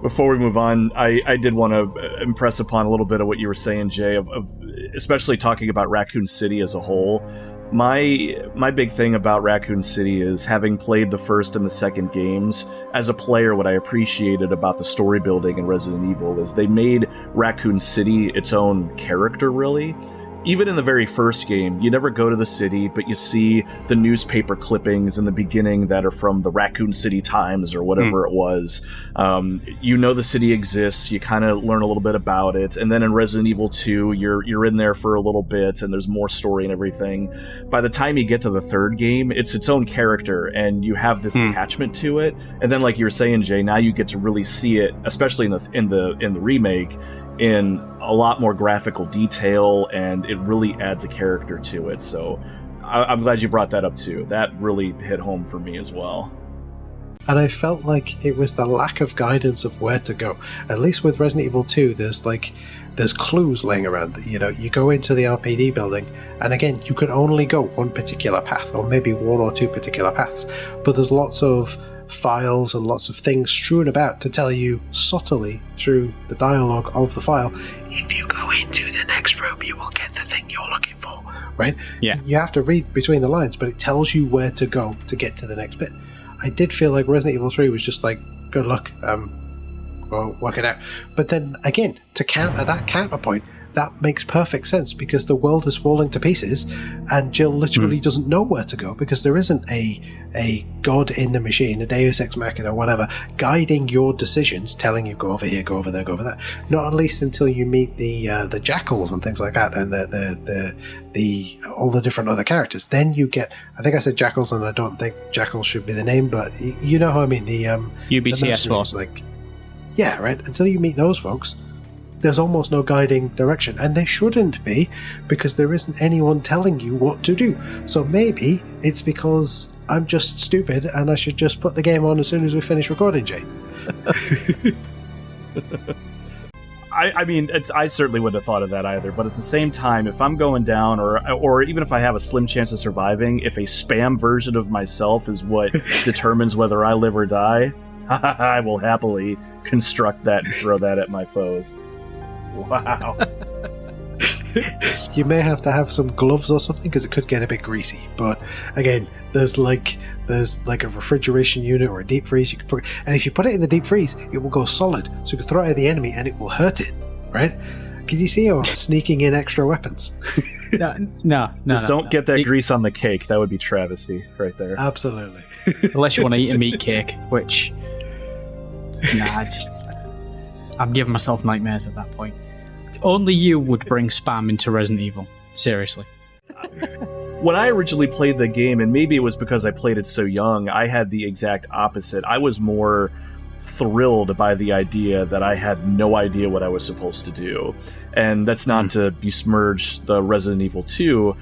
before we move on, I did want to impress upon a little bit of what you were saying, Jay, of especially talking about Raccoon City as a whole. My big thing about Raccoon City is, having played the first and the second games, as a player, what I appreciated about the story building in Resident Evil is they made Raccoon City its own character, really. Even in the very first game, you never go to the city, but you see the newspaper clippings in the beginning that are from the Raccoon City Times or whatever it was. You know the city exists, you kind of learn a little bit about it, and then in Resident Evil 2, you're in there for a little bit, and there's more story and everything. By the time you get to the third game, it's its own character, and you have this attachment to it. And then, like you were saying, Jay, now you get to really see it, especially in the remake, in a lot more graphical detail, and it really adds a character to it. So I'm glad you brought that up too. That really hit home for me as well. And I felt like it was the lack of guidance of where to go. At least with Resident Evil 2, there's clues laying around. You go into the RPD building, and again, you can only go one particular path, or maybe one or two particular paths. But there's lots of files and lots of things strewn about to tell you subtly through the dialogue of the file, if you go into the next room, you will get the thing you're looking for, right? Yeah. You have to read between the lines, but it tells you where to go to get to the next bit. I did feel like Resident Evil 3 was just like, good luck, well, work it out. But then again, to counter that counterpoint, that makes perfect sense, because the world is falling to pieces and Jill literally doesn't know where to go, because there isn't a god in the machine, a Deus Ex Machina or whatever, guiding your decisions, telling you go over here, go over there, go over there. Not at least until you meet the jackals and things like that, and the all the different other characters. Then you get, I think I said jackals, and I don't think jackals should be the name, but you know how I mean, the UBCS force. Like, yeah, right. Until you meet those folks, there's almost no guiding direction, and there shouldn't be, because there isn't anyone telling you what to do. So maybe it's because I'm just stupid and I should just put the game on as soon as we finish recording, Jay. I mean, I certainly wouldn't have thought of that either, but at the same time, if I'm going down, or even if I have a slim chance of surviving, if a spam version of myself is what determines whether I live or die, I will happily construct that and throw that at my foes. Wow. You may have to have some gloves or something, because it could get a bit greasy. But again, there's like a refrigeration unit or a deep freeze you can put, and if you put it in the deep freeze, it will go solid. So you can throw it at the enemy and it will hurt it, right? Can you see how I'm sneaking in extra weapons? No. Just don't get that grease on the cake. That would be travesty right there. Absolutely. Unless you want to eat a meat cake, which I'm giving myself nightmares at that point. Only you would bring spam into Resident Evil. Seriously. When I originally played the game, and maybe it was because I played it so young, I had the exact opposite. I was more thrilled by the idea that I had no idea what I was supposed to do. And that's not to besmirch the Resident Evil 2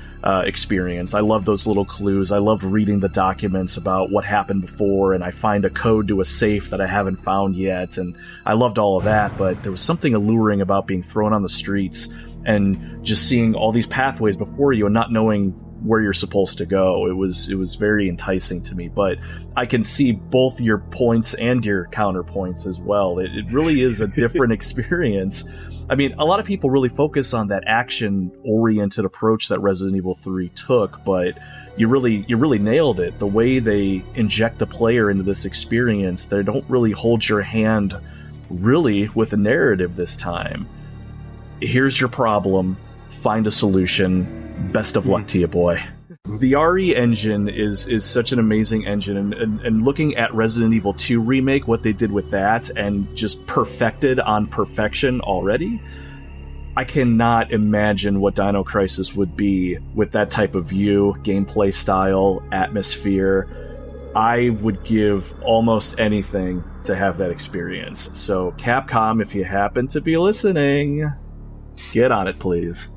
experience. I love those little clues. I loved reading the documents about what happened before, and I find a code to a safe that I haven't found yet, and I loved all of that, but there was something alluring about being thrown on the streets and just seeing all these pathways before you and not knowing where you're supposed to go. It was very enticing to me, but I can see both your points and your counterpoints as well. It really is a different experience. I mean, a lot of people really focus on that action-oriented approach that Resident Evil 3 took, but you really nailed it. The way they inject the player into this experience, they don't really hold your hand really with a narrative this time. Here's your problem, find a solution, best of luck to you, boy. The RE engine is such an amazing engine, and looking at Resident Evil 2 Remake, what they did with that, and just perfected on perfection already, I cannot imagine what Dino Crisis would be with that type of view, gameplay style, atmosphere. I would give almost anything to have that experience. So Capcom, if you happen to be listening, get on it, please.